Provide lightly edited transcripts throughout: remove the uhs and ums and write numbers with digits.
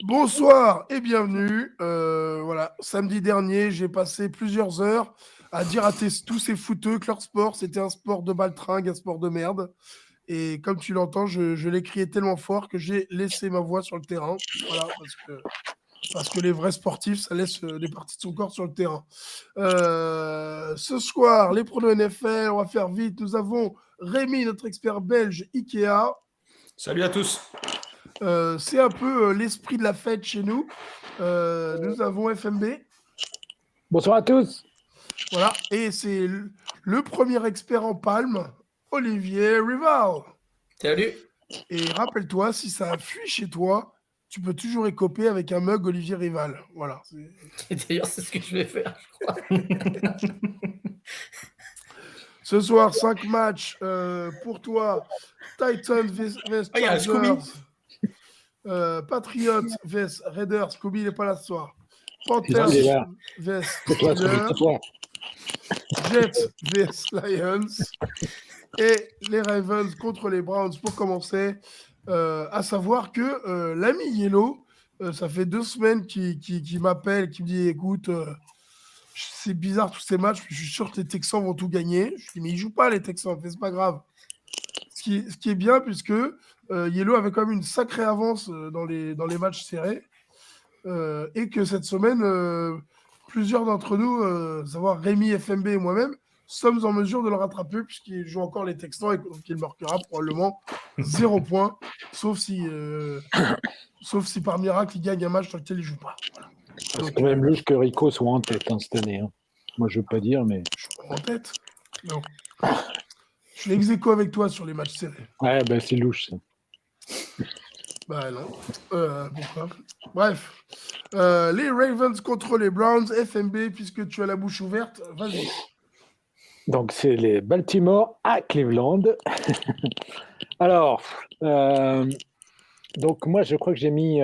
Bonsoir et bienvenue. Voilà, samedi dernier, j'ai passé plusieurs heures à dire à tous ces fouteux que leur sport, c'était un sport de baltringue, un sport de merde. Et comme tu l'entends, je l'ai crié tellement fort que j'ai laissé ma voix sur le terrain. Voilà, parce que les vrais sportifs, ça laisse des parties de son corps sur le terrain. Ce soir, les pronos NFL, on va faire vite. Nous avons Rémi, notre expert belge Ikea. Salut à tous. C'est un peu l'esprit de la fête chez nous. Nous avons FMB. Bonsoir à tous. Voilà, et c'est le premier expert en palme, Olivier Rival. Salut. Et rappelle-toi, si ça fuit chez toi, tu peux toujours écoper avec un mug Olivier Rival. Voilà. Et d'ailleurs, c'est ce que je vais faire, je crois. Ce soir, 5 matchs pour toi. Titans vs Ah, il y a un Scooby. Chargers. Patriots vs Raiders. Scooby, il n'est pas là ce soir. Panthers Il est là. vs C'est toi, Steelers. c'est toi. Jets vs Lions. Et les Ravens contre les Browns pour commencer. À savoir que l'ami Yellow, ça fait 2 semaines qu'il m'appelle, qui me dit écoute, c'est bizarre tous ces matchs, je suis sûr que les Texans vont tout gagner. Je dis mais ils jouent pas les Texans, mais c'est pas grave. Ce qui est bien puisque Yellow avait quand même une sacrée avance dans les matchs serrés et que cette semaine, plusieurs d'entre nous, à savoir Rémi, FMB et moi-même, sommes en mesure de le rattraper puisqu'il joue encore les Texans et donc il marquera probablement 0 points, sauf si par miracle il gagne un match dans lequel il joue pas. Voilà. C'est quand même louche que Rico soit en tête cette année. Hein. Moi, je veux pas dire, mais... Je suis pas en tête. Non. Je suis ex-aequo avec toi sur les matchs serrés. Ouais, ben c'est louche, ça. Bah non. Pourquoi ? Bref. Les Ravens contre les Browns, FMB, puisque tu as la bouche ouverte, vas-y. Donc, c'est les Baltimore à Cleveland. Alors, donc moi, je crois que j'ai mis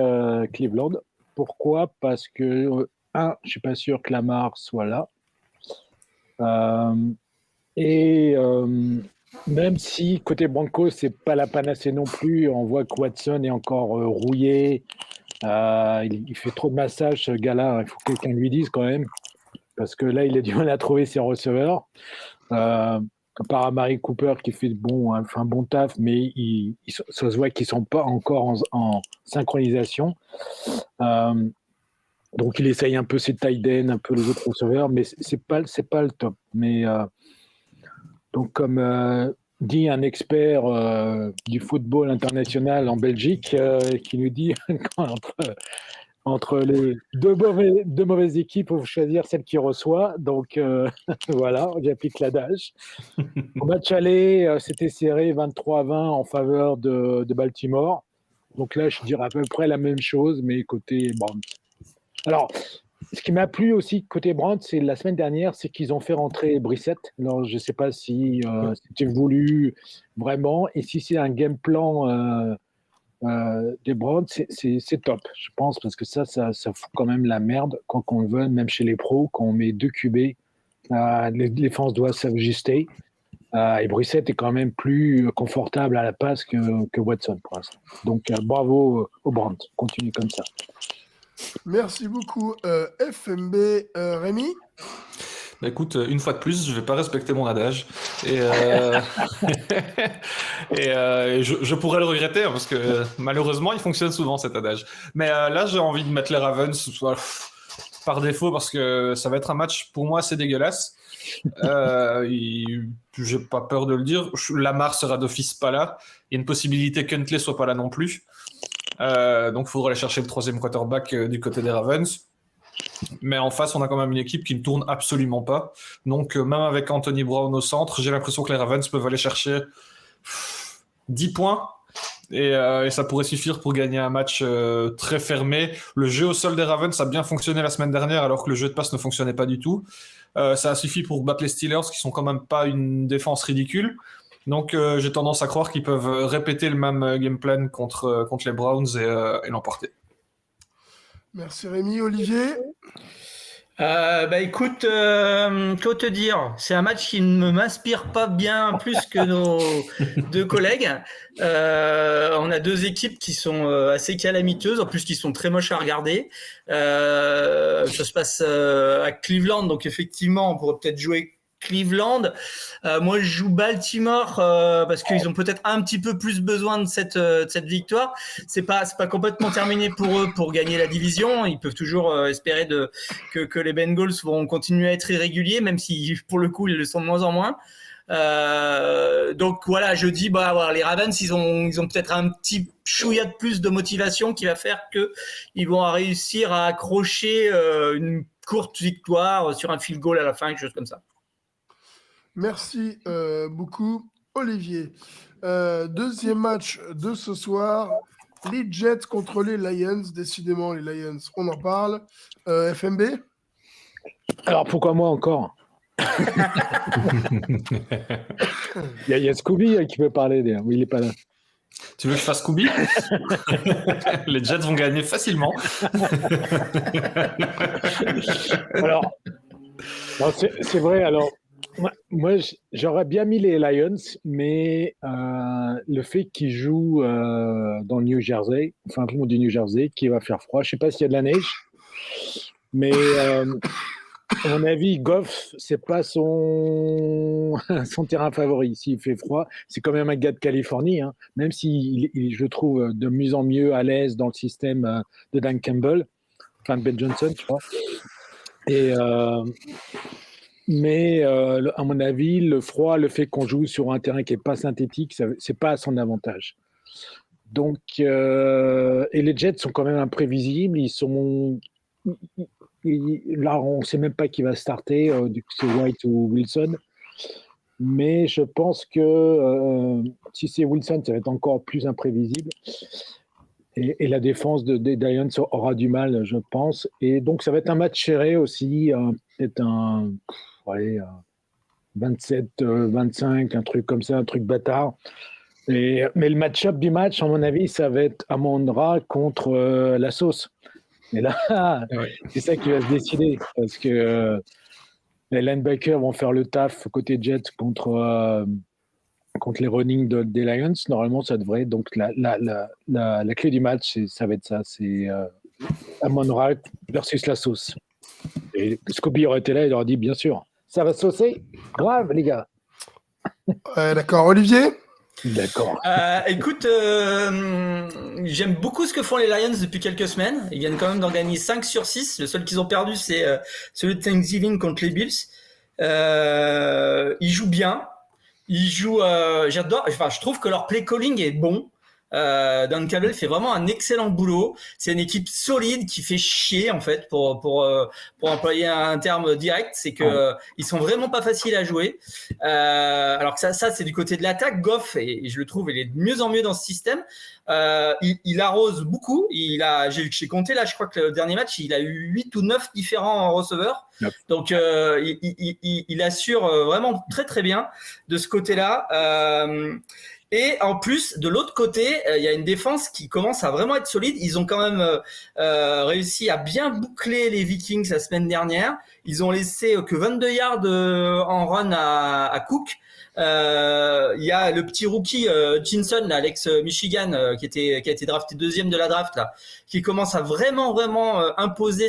Cleveland. Pourquoi ? Parce que, je suis pas sûr que Lamar soit là. Même si côté Broncos, c'est pas la panacée non plus, on voit que Watson est encore rouillé. Il fait trop de massages, ce gars-là. Il faut que quelqu'un lui dise quand même. Parce que là, il a du mal à trouver ses receveurs. Par Amari Cooper qui fait un bon taf, mais ça se voit qu'ils ne sont pas encore en synchronisation. Donc, il essaye un peu ses tight ends, un peu les autres receveurs, mais c'est pas le top. Mais donc, comme dit un expert du football international en Belgique, qui nous dit entre les deux mauvaises équipes, il faut choisir celle qui reçoit. Donc, voilà, j'applique l'adage. Au match aller, c'était serré 23-20 en faveur de Baltimore. Donc là, je dirais à peu près la même chose, mais côté Browns. Alors, ce qui m'a plu aussi côté Browns, c'est la semaine dernière, c'est qu'ils ont fait rentrer Brissett. Alors, je ne sais pas si c'était voulu vraiment, et si c'est un game plan des Browns, c'est top, je pense, parce que ça fout quand même la merde quand on le veut, même chez les pros, quand on met 2 QB, les défenses doivent s'ajuster. Et Brissett est quand même plus confortable à la passe que Watson pour l'instant. Donc bravo aux Browns, continue comme ça. Merci beaucoup FMB. Rémi ? Bah écoute, une fois de plus, je vais pas respecter mon adage et je pourrais le regretter hein, parce que malheureusement il fonctionne souvent cet adage. Mais là j'ai envie de mettre les Ravens par défaut parce que ça va être un match pour moi assez dégueulasse. J'ai pas peur de le dire. Lamar sera d'office pas là. Il y a une possibilité qu'Huntley soit pas là non plus. Donc il faudra aller chercher le 3e quarterback du côté des Ravens. Mais en face, on a quand même une équipe qui ne tourne absolument pas. Donc, même avec Anthony Brown au centre, j'ai l'impression que les Ravens peuvent aller chercher 10 points. Et ça pourrait suffire pour gagner un match très fermé. Le jeu au sol des Ravens a bien fonctionné la semaine dernière, alors que le jeu de passe ne fonctionnait pas du tout. Ça a suffi pour battre les Steelers, qui sont quand même pas une défense ridicule. Donc, j'ai tendance à croire qu'ils peuvent répéter le même game plan contre les Browns et l'emporter. Merci Rémi. Olivier ? Écoute, que te dire? C'est un match qui ne m'inspire pas bien plus que nos deux collègues. On a deux équipes qui sont assez calamiteuses, en plus qui sont très moches à regarder. Ça se passe à Cleveland, donc effectivement, on pourrait peut-être jouer Cleveland. Moi, je joue Baltimore parce qu'ils ont peut-être un petit peu plus besoin de cette victoire. C'est pas complètement terminé pour eux pour gagner la division. Ils peuvent toujours espérer que les Bengals vont continuer à être irréguliers, même si pour le coup ils le sont de moins en moins. Donc voilà, je dis voilà, les Ravens ils ont peut-être un petit chouïa de plus de motivation qui va faire que ils vont réussir à accrocher une courte victoire sur un field goal à la fin, quelque chose comme ça. Merci beaucoup, Olivier. Deuxième match de ce soir, les Jets contre les Lions. Décidément, les Lions, on en parle. FMB? Alors pourquoi moi encore? Il y a Scooby qui peut parler d'ailleurs. Oui, il n'est pas là. Tu veux que je fasse Scooby? Les Jets vont gagner facilement. Alors, non, c'est vrai. Alors, moi, j'aurais bien mis les Lions, mais le fait qu'ils jouent dans le New Jersey, enfin, tout le monde du New Jersey, qui va faire froid. Je ne sais pas s'il y a de la neige, mais à mon avis, Goff, c'est pas son terrain favori. S'il fait froid, c'est quand même un gars de Californie, hein, même si je le trouve de mieux en mieux à l'aise dans le système de Dan Campbell, enfin de Ben Johnson, je crois. Et mais à mon avis, le froid, le fait qu'on joue sur un terrain qui n'est pas synthétique, c'est pas à son avantage. Donc, et les Jets sont quand même imprévisibles. Là, on ne sait même pas qui va starter, du coup c'est White ou Wilson. Mais je pense que si c'est Wilson, ça va être encore plus imprévisible. Et la défense des Lions aura du mal, je pense. Et donc, ça va être un match serré aussi. Peut-être un 27-25, un truc comme ça, un truc bâtard. Mais le match-up du match, à mon avis, ça va être Amon-Ra contre la sauce. Et là, c'est ça qui va se décider. Parce que les linebackers vont faire le taf côté Jets contre les running des Lions. Normalement, ça devrait. Donc, la clé du match, ça va être ça. C'est Amon-Ra versus la sauce. Et Scooby aurait été là, il aurait dit, bien sûr, ça va saucer. Grave, les gars. D'accord. Olivier? D'accord. Écoute, j'aime beaucoup ce que font les Lions depuis quelques semaines. Ils viennent quand même d'en gagner 5 sur 6. Le seul qu'ils ont perdu, c'est celui de Thanksgiving contre les Bills. Ils jouent bien. J'adore. Enfin, je trouve que leur play calling est bon. Dan Campbell fait vraiment un excellent boulot. C'est une équipe solide qui fait chier en fait pour employer un terme direct. C'est que ils sont vraiment pas faciles à jouer. Alors que ça c'est du côté de l'attaque. Goff et je le trouve il est de mieux en mieux dans ce système. Il arrose beaucoup. J'ai compté là, je crois que le dernier match il a eu 8 ou 9 différents receveurs. Yep. Donc il assure vraiment très très bien de ce côté-là. Et en plus, de l'autre côté, il y a une défense qui commence à vraiment être solide. Ils ont quand même réussi à bien boucler les Vikings la semaine dernière. Ils ont laissé que 22 yards en run à Cook. Il y a le petit rookie Jinson, Alex Michigan, qui a été drafté deuxième de la draft là, qui commence à vraiment imposer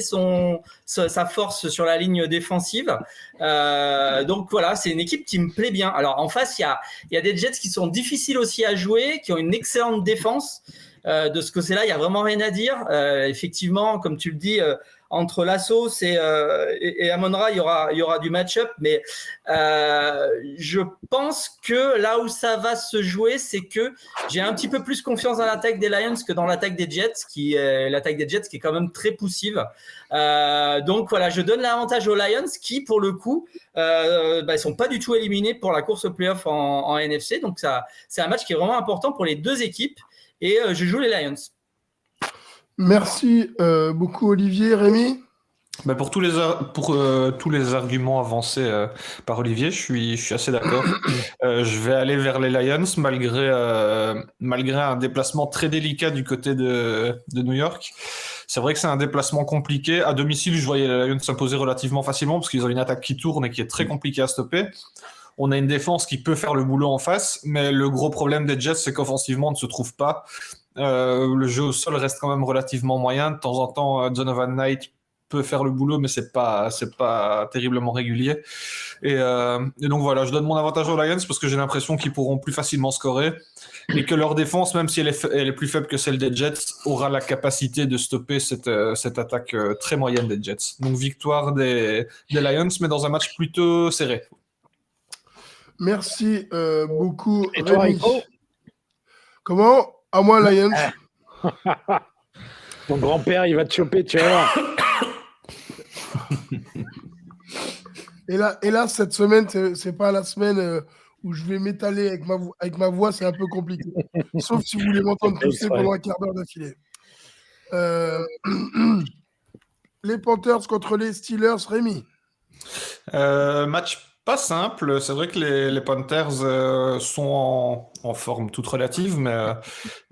sa force sur la ligne défensive. Donc voilà, c'est une équipe qui me plaît bien. Alors en face, il y a des Jets qui sont difficiles aussi à jouer, qui ont une excellente défense. De ce côté-là, il y a vraiment rien à dire. Effectivement, comme tu le dis. Entre la sauce et Amon-Ra, il y aura du match-up, mais je pense que là où ça va se jouer, c'est que j'ai un petit peu plus confiance dans l'attaque des Lions que dans l'attaque des Jets, qui est quand même très poussive. Donc voilà, je donne l'avantage aux Lions qui, pour le coup, ils sont pas du tout éliminés pour la course au playoff en NFC. Donc ça, c'est un match qui est vraiment important pour les deux équipes et je joue les Lions. Merci beaucoup Olivier. Rémi? Pour tous les arguments avancés par Olivier, je suis assez d'accord. Je vais aller vers les Lions malgré un déplacement très délicat du côté de New York. C'est vrai que c'est un déplacement compliqué. À domicile, je voyais les Lions s'imposer relativement facilement parce qu'ils ont une attaque qui tourne et qui est très compliquée à stopper. On a une défense qui peut faire le boulot en face, mais le gros problème des Jets, c'est qu'offensivement, on ne se trouve pas. Le jeu au sol reste quand même relativement moyen. De temps en temps, Donovan Knight peut faire le boulot, mais c'est pas terriblement régulier. Et donc voilà, je donne mon avantage aux Lions parce que j'ai l'impression qu'ils pourront plus facilement scorer et que leur défense, même si elle est plus faible que celle des Jets, aura la capacité de stopper cette attaque très moyenne des Jets. Donc victoire des Lions, mais dans un match plutôt serré. Merci beaucoup, Et toi, Rémi. Rico? Comment? À moi, Lions. Ton grand-père, il va te choper, tu vas voir. Et là, cette semaine, c'est pas la semaine où je vais m'étaler avec ma voix, c'est un peu compliqué. Sauf si vous voulez m'entendre tousser pendant un quart d'heure d'affilée. Les Panthers contre les Steelers, Rémi. Match pas simple. C'est vrai que les Panthers sont en forme toute relative, mais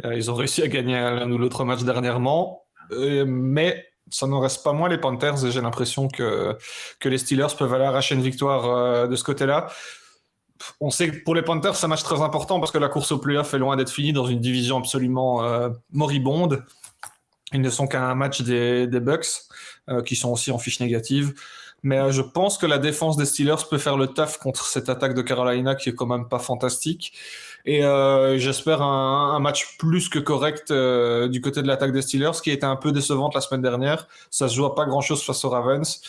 ils ont réussi à gagner l'un ou l'autre match dernièrement. Mais ça n'en reste pas moins les Panthers et j'ai l'impression que les Steelers peuvent aller arracher une victoire de ce côté-là. On sait que pour les Panthers, c'est un match très important parce que la course au playoff est loin d'être finie dans une division absolument moribonde. Ils ne sont qu'à un match des Bucks, qui sont aussi en fiche négative. Mais je pense que la défense des Steelers peut faire le taf contre cette attaque de Carolina qui est quand même pas fantastique. Et j'espère un match plus que correct du côté de l'attaque des Steelers, qui était un peu décevante la semaine dernière. Ça se joue à pas grand-chose face aux Ravens.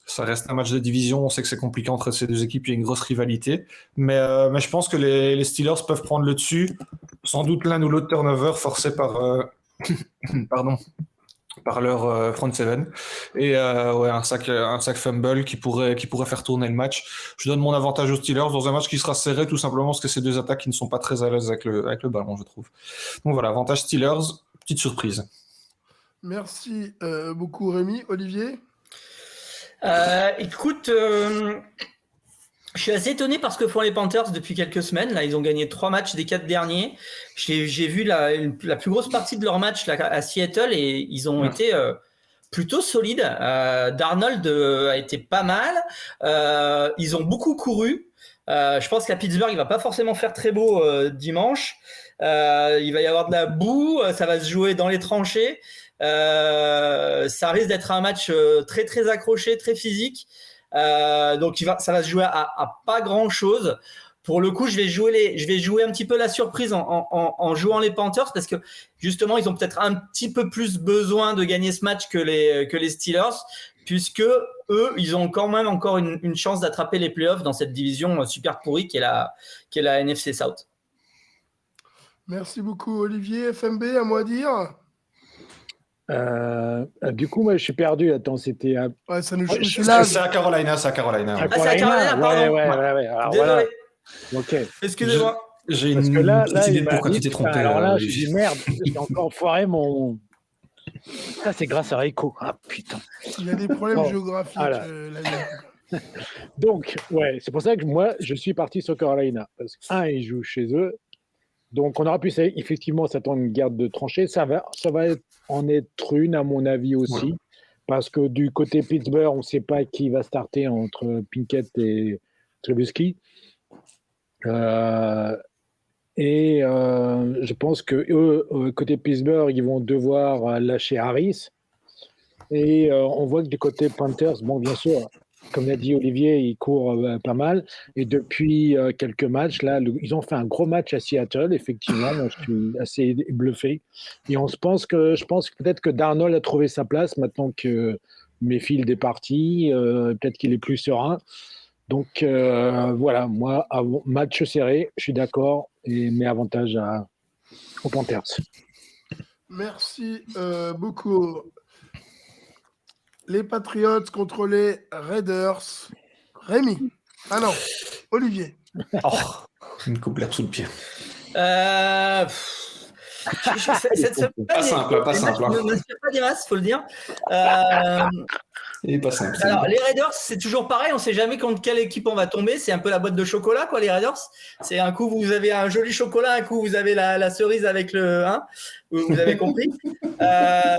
Ça reste un match de division, on sait que c'est compliqué entre ces deux équipes, il y a une grosse rivalité. Mais je pense que les Steelers peuvent prendre le dessus. Sans doute l'un ou l'autre turnover forcé par leur front seven. Et un sac fumble qui pourrait faire tourner le match. Je donne mon avantage aux Steelers dans un match qui sera serré tout simplement parce que c'est deux attaques qui ne sont pas très à l'aise avec le ballon, je trouve. Donc voilà, avantage Steelers, petite surprise. Merci beaucoup, Rémi. Olivier? Écoute, je suis assez étonné par ce que font les Panthers depuis quelques semaines. Là, ils ont gagné 3 matchs des 4 derniers. J'ai vu la plus grosse partie de leur match là, à Seattle et ils ont été plutôt solides. Darnold a été pas mal. Ils ont beaucoup couru. Je pense qu'à Pittsburgh, il va pas forcément faire très beau dimanche. Il va y avoir de la boue. Ça va se jouer dans les tranchées. Ça risque d'être un match très très accroché, très physique. Donc ça va se jouer à pas grand chose. Pour le coup, je vais jouer un petit peu la surprise en jouant les Panthers parce que justement ils ont peut-être un petit peu plus besoin de gagner ce match que les Steelers, puisque eux ils ont quand même encore une chance d'attraper les playoffs dans cette division super pourrie qui est la NFC South. Merci beaucoup, Olivier. FMB, à moi à dire. Du coup, moi, je suis perdu. Attends, c'était. Ouais, ça nous C'est à Carolina. Ah, c'est à Carolina, pardon. Ouais. Alors, désolé. voilà. Ok. Excusez-moi. J'ai Parce une que là, petite idée il de m'a pourquoi dit, tu t'es trompé. alors là, je dis merde, j'ai encore foiré mon. Ça, c'est grâce à Rico. Ah putain. Il y a des problèmes géographiques. Voilà. Donc, ouais, c'est pour ça que moi, je suis parti sur Carolina. Parce que, ils jouent chez eux. Donc, on aura pu effectivement s'attendre à une guerre de tranchées. Ça va en être une, à mon avis aussi. Ouais. Parce que du côté Pittsburgh, on ne sait pas qui va starter entre Pinkett et Trubisky. Je pense que eux, côté Pittsburgh, ils vont devoir lâcher Harris. Et on voit que du côté Panthers, bon, bien sûr, comme l'a dit Olivier, ils courent pas mal. Et depuis quelques matchs, là, ils ont fait un gros match à Seattle, effectivement. Moi, je suis assez bluffé. Et je pense que peut-être que Darnold a trouvé sa place maintenant que Mayfield est parti. Peut-être qu'il est plus serein. Donc, voilà, moi, match serré, je suis d'accord. Et mes avantages aux Panthers. Merci beaucoup. Les Patriots contre les Raiders. Rémi. Ah non, Olivier. Oh, une coupe l'herbe sous le pied. Cette semaine, Pas simple, pas les simple, matchs hein. ne m'inspirent pas des masses, faut le dire. Il est pas simple. Alors, les Raiders, c'est toujours pareil, on sait jamais contre quelle équipe on va tomber. C'est un peu la boîte de chocolat, quoi, les Raiders. C'est un coup, vous avez un joli chocolat, un coup, vous avez la cerise avec le. Hein, vous avez compris.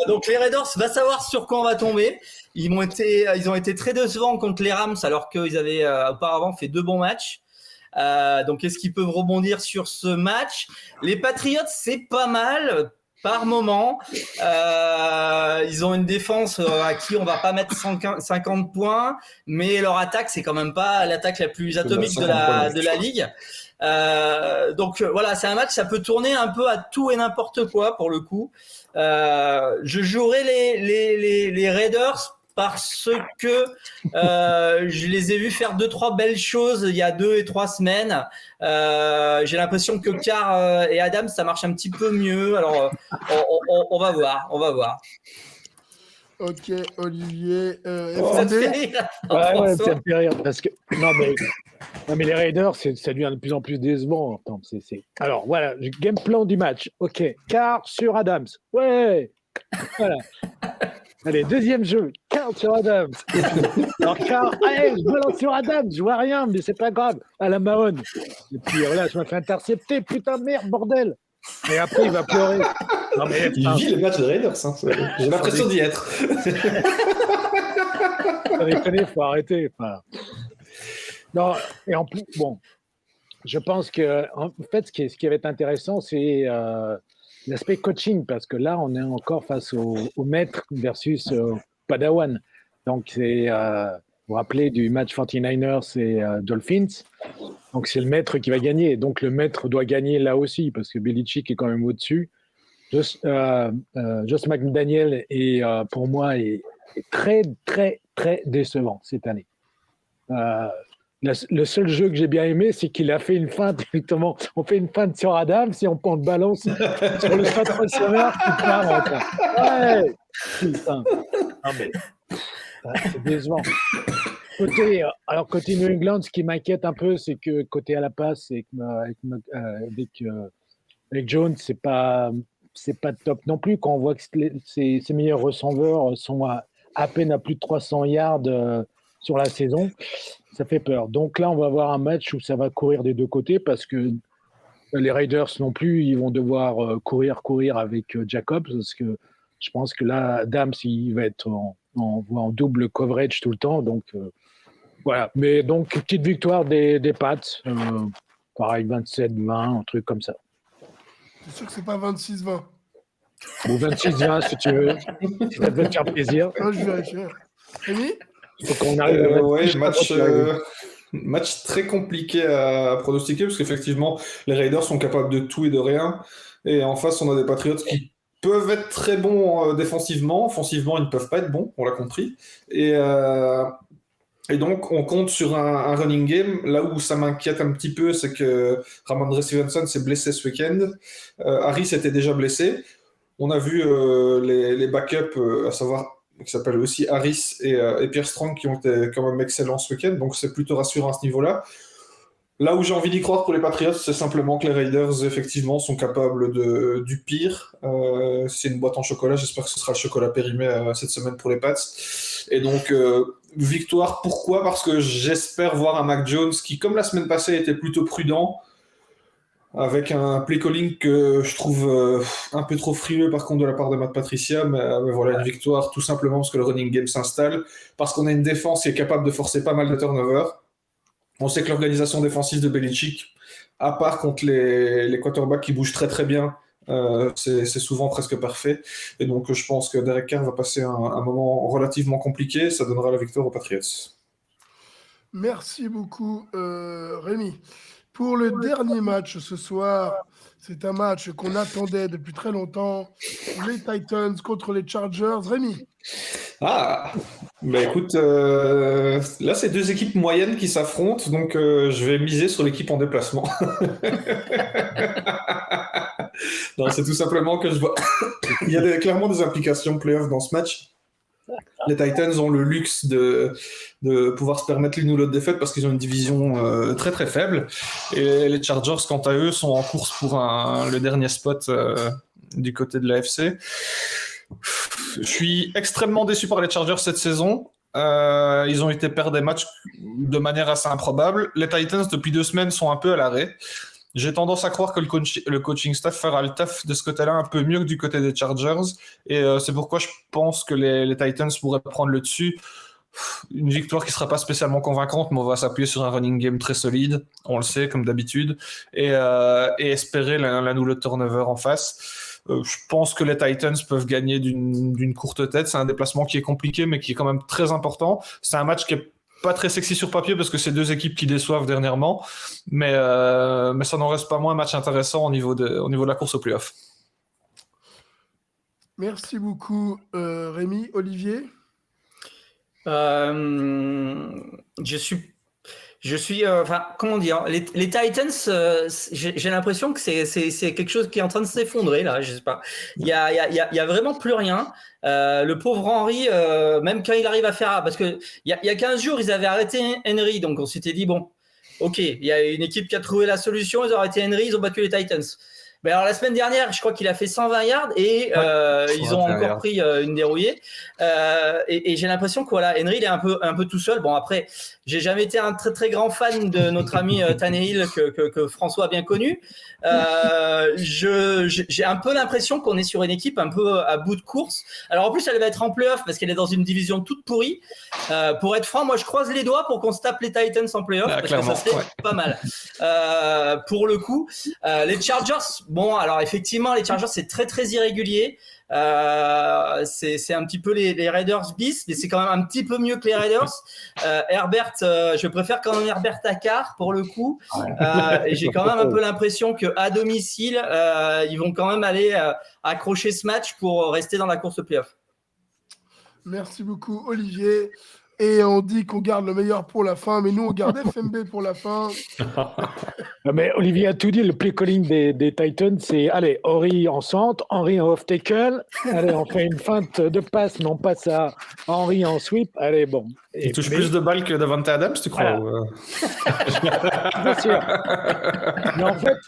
Donc, les Raiders, va savoir sur quoi on va tomber. Ils ont été très décevants contre les Rams, alors qu'ils avaient auparavant fait 2 bons matchs. Donc, est-ce qu'ils peuvent rebondir sur ce match? Les Patriots, c'est pas mal. Par moment, ils ont une défense à qui on va pas mettre 50 points, mais leur attaque, c'est quand même pas l'attaque la plus atomique de la ligue. Donc voilà, c'est un match, ça peut tourner un peu à tout et n'importe quoi pour le coup. Je jouerai les Raiders parce que je les ai vus faire 2-3 belles choses il y a 2 et 3 semaines. J'ai l'impression que Carr et Adams, ça marche un petit peu mieux. Alors, on va voir. Ok, Olivier. Ça te fait rire, Ouais, François ça me fait rire parce que non mais les Raiders, ça devient de plus en plus décevant. Attends, Alors voilà, le game plan du match. Ok, Carr sur Adams. Ouais, voilà. Allez, deuxième jeu, Carr sur Adams. Alors Carr, allez, je balance sur Adams, je vois rien, mais c'est pas grave. À la Mahone. Et puis voilà, je me fais intercepter, putain merde, bordel. Et après, il va pleurer. Non, mais, Il vit les matchs de Raiders. Hein. J'ai l'impression d'y être. Ça déconne, faut arrêter. Enfin... Non, et en plus, bon, je pense que en fait, ce qui va être intéressant, c'est l'aspect coaching, parce que là, on est encore face au maître versus Padawan. Donc, c'est, vous vous rappelez du match 49ers et Dolphins. Donc, c'est le maître qui va gagner. Donc, le maître doit gagner là aussi, parce que Belichick est quand même au-dessus. Josh McDaniel, pour moi, est très, très, très décevant cette année. Le seul jeu que j'ai bien aimé, c'est qu'il a fait une feinte, directement. On fait une feinte sur Adams et on le balance sur le centre receveur qui part. Ouais, putain. Non, mais c'est décevant. Côté New England, ce qui m'inquiète un peu, c'est que côté à la passe, avec Jones, c'est pas top non plus. Quand on voit que ses meilleurs receveurs sont à peine à plus de 300 yards sur la saison, ça fait peur. Donc là, on va avoir un match où ça va courir des deux côtés, parce que les Raiders non plus, ils vont devoir courir avec Jacobs, parce que je pense que là, Adams, il va être en double coverage tout le temps. Donc voilà. Mais donc, petite victoire des Pats, pareil, 27-20, un truc comme ça. C'est sûr que c'est pas 26-20. Ou 26-20 si tu veux. Ça peut te faire plaisir. Non, je vérifie. Rémi ? Faut qu'on arrive à ouais, match très compliqué à pronostiquer, parce qu'effectivement, les Raiders sont capables de tout et de rien. Et en face, on a des Patriots qui peuvent être très bons défensivement. Offensivement, ils ne peuvent pas être bons, on l'a compris. Et donc, on compte sur un running game. Là où ça m'inquiète un petit peu, c'est que Ramondre Stevenson s'est blessé ce week-end. Harris était déjà blessé. On a vu les backups, à savoir qui s'appellent aussi Harris et Pierre Strong, qui ont été quand même excellents ce week-end. Donc, c'est plutôt rassurant à ce niveau-là. Là où j'ai envie d'y croire pour les Patriots, c'est simplement que les Raiders, effectivement, sont capables du pire. C'est une boîte en chocolat. J'espère que ce sera le chocolat périmé cette semaine pour les Pats. Et donc, victoire, pourquoi ? Parce que j'espère voir un Mac Jones qui, comme la semaine passée, était plutôt prudent, avec un play calling que je trouve un peu trop frileux par contre de la part de Matt Patricia, mais voilà, une victoire tout simplement parce que le running game s'installe, parce qu'on a une défense qui est capable de forcer pas mal de turnovers. On sait que l'organisation défensive de Belichick, à part contre les quarterbacks qui bougent très très bien, c'est souvent presque parfait. Et donc je pense que Derek Carr va passer un moment relativement compliqué. Ça donnera la victoire aux Patriots. Merci beaucoup, Rémi. Pour le dernier match ce soir, c'est un match qu'on attendait depuis très longtemps. Les Titans contre les Chargers. Rémi. Ah, bah écoute, là c'est deux équipes moyennes qui s'affrontent, donc je vais miser sur l'équipe en déplacement. Non, c'est tout simplement que je vois. Il y a clairement des implications playoff dans ce match. Les Titans ont le luxe de pouvoir se permettre l'une ou l'autre défaite parce qu'ils ont une division très très faible. Et les Chargers, quant à eux, sont en course pour le dernier spot du côté de l'AFC. Je suis extrêmement déçu par les Chargers cette saison. Ils ont été perdre des matchs de manière assez improbable. Les Titans, depuis 2 semaines, sont un peu à l'arrêt. J'ai tendance à croire que le coaching staff fera le taf de ce côté-là un peu mieux que du côté des Chargers. Et c'est pourquoi je pense que les Titans pourraient prendre le dessus. Une victoire qui ne sera pas spécialement convaincante, mais on va s'appuyer sur un running game très solide, on le sait, comme d'habitude, et espérer la nouvelle turnover en face. Je pense que les Titans peuvent gagner d'une courte tête. C'est un déplacement qui est compliqué, mais qui est quand même très important. C'est un match qui est pas très sexy sur papier parce que c'est 2 équipes qui déçoivent dernièrement, mais ça n'en reste pas moins un match intéressant au niveau de la course au playoff. Merci beaucoup, Rémi. Olivier? Je suis comment dire, les Titans, j'ai l'impression que c'est quelque chose qui est en train de s'effondrer là, je sais pas. Il y a vraiment plus rien. Le pauvre Henry, même quand il arrive à faire, parce que il y a 15 jours ils avaient arrêté Henry, donc on s'était dit bon, ok, il y a une équipe qui a trouvé la solution, ils ont arrêté Henry, ils ont battu les Titans. Mais alors la semaine dernière, je crois qu'il a fait 120 yards et ils ont encore pris une dérouillée. Et j'ai l'impression que voilà, Henry il est un peu tout seul. Bon après, j'ai jamais été un très très grand fan de notre ami Tannehill que François a bien connu. J'ai un peu l'impression qu'on est sur une équipe un peu à bout de course. Alors en plus, elle va être en playoff parce qu'elle est dans une division toute pourrie. Pour être franc, moi je croise les doigts pour qu'on se tape les Titans en playoff parce que ça serait pas mal. Pour le coup, les Chargers. Bon, alors effectivement, les Chargers, c'est très très irrégulier. C'est un petit peu les Raiders bis, mais c'est quand même un petit peu mieux que les Raiders. Herbert, je préfère quand même Herbert à quart pour le coup. Et j'ai quand même un peu l'impression qu'à domicile, ils vont quand même aller accrocher ce match pour rester dans la course playoff. Merci beaucoup, Olivier. Et on dit qu'on garde le meilleur pour la fin, mais nous, on garde FMB pour la fin. Mais Olivier a tout dit, le play calling des Titans, c'est allez, Henry en centre, Henry en off-tackle, allez, on fait une feinte de passe, mais on passe à Henry en sweep, allez, bon. Il touche plus de balles que Davante Adams, tu crois? Bien sûr. Mais en fait,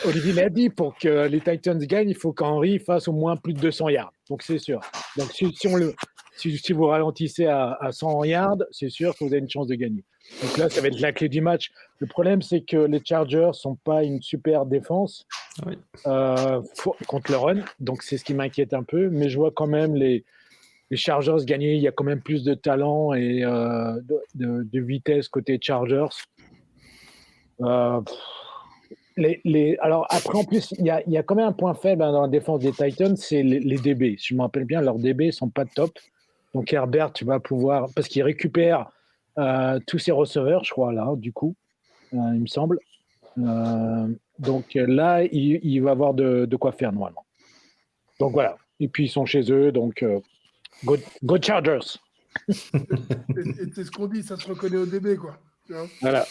Olivier l'a dit, pour que les Titans gagnent, il faut qu'Henry fasse au moins plus de 200 yards. Donc c'est sûr. Donc si vous ralentissez à 100 yards, c'est sûr que vous avez une chance de gagner. Donc là, ça va être la clé du match. Le problème, c'est que les Chargers ne sont pas une super défense contre le run. Donc c'est ce qui m'inquiète un peu. Mais je vois quand même les Chargers gagner. Il y a quand même plus de talent et de vitesse côté Chargers. Alors après, en plus, il y a quand même un point faible dans la défense des Titans, c'est les DB. Si je me rappelle bien, leurs DB ne sont pas top. Donc Herbert, tu vas pouvoir, parce qu'il récupère tous ses receveurs, je crois, là, du coup, il me semble. Donc là, il va avoir de quoi faire, normalement. Donc voilà. Et puis, ils sont chez eux, donc go Chargers. Et c'est ce qu'on dit, ça se reconnaît au DB, quoi. Tu vois, voilà.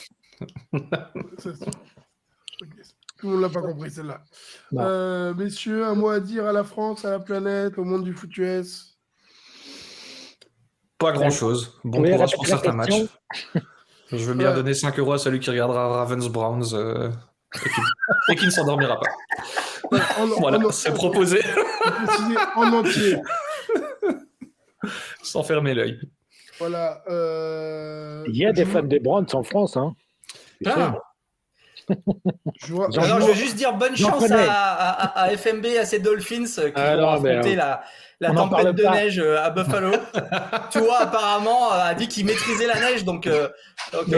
Tout le monde l'a pas compris, celle-là. Messieurs, un mot à dire à la France, à la planète, au monde du foot US? Pas grand-chose. Bon courage pour certains matchs. Je veux bien donner 5 € à celui qui regardera Ravens-Browns et qui ne s'endormira pas. Voilà, c'est proposé. En entier. Sans fermer l'œil. Voilà. Il y a des fans des Browns en France, hein. Je veux juste dire bonne chance à FMB, à ces Dolphins qui vont affronter la tempête de neige à Buffalo. Tu vois, apparemment, a dit qu'il maîtrisait la neige, donc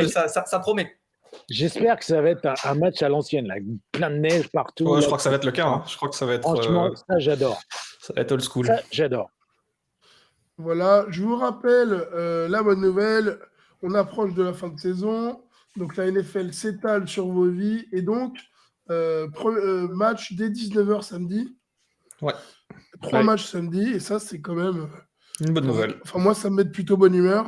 ça promet. J'espère que ça va être un match à l'ancienne, là, plein de neige partout. Ouais, je crois que ça va être le cas. Hein. Je crois que ça va être. Franchement, ça j'adore. Ça va être old school. Ça, j'adore. Voilà, je vous rappelle la bonne nouvelle. On approche de la fin de saison. Donc la NFL s'étale sur vos vies. Et donc, match dès 19h samedi. Ouais. 3 matchs samedi. Et ça, c'est quand même une bonne nouvelle. Enfin, moi, ça me met de plutôt bonne humeur.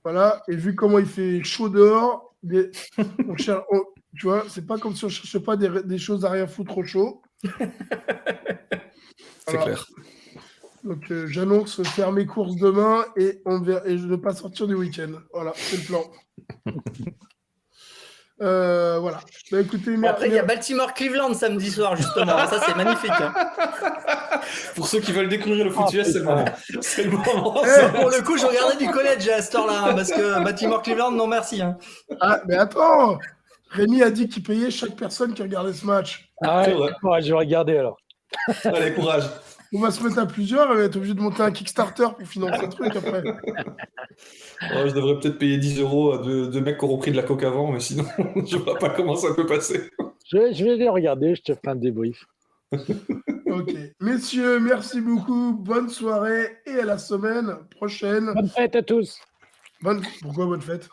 Voilà. Et vu comment il fait chaud dehors, tu vois, c'est pas comme si on cherchait pas des choses à rien foutre au chaud. C'est clair. Donc, j'annonce faire mes courses demain et je ne vais pas sortir du week-end. Voilà, c'est le plan. Voilà. Bah, écoutez, Et après, il y a Baltimore-Cleveland samedi soir, justement. Ça, c'est magnifique. Hein. Pour ceux qui veulent découvrir le foot US, c'est le moment. C'est le moment. Pour le coup, je regardais du collège à cette heure-là, parce que Baltimore-Cleveland, non merci. Hein. Ah, mais attends, Rémi a dit qu'il payait chaque personne qui regardait ce match. Ah C'est ouais, vrai. ouais, je vais regarder alors. Allez, courage. On va se mettre à plusieurs et on va être obligé de monter un Kickstarter pour financer le truc après. Je devrais peut-être payer 10 € à deux mecs qui auront pris de la coke avant, mais sinon, je vois pas comment ça peut passer. Je vais les regarder, je te ferai un débrief. Ok. Messieurs, merci beaucoup. Bonne soirée et à la semaine prochaine. Bonne fête à tous. Pourquoi bonne fête?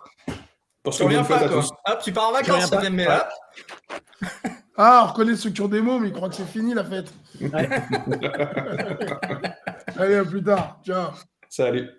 Parce Tu que reviens bonne fête pas, à toi. tous. Hop, tu pars en reviens vacances, pas. mais là. Ah, on reconnaît ceux qui ont des mots, mais ils croient que c'est fini la fête. Ouais. Allez, à plus tard. Ciao. Salut.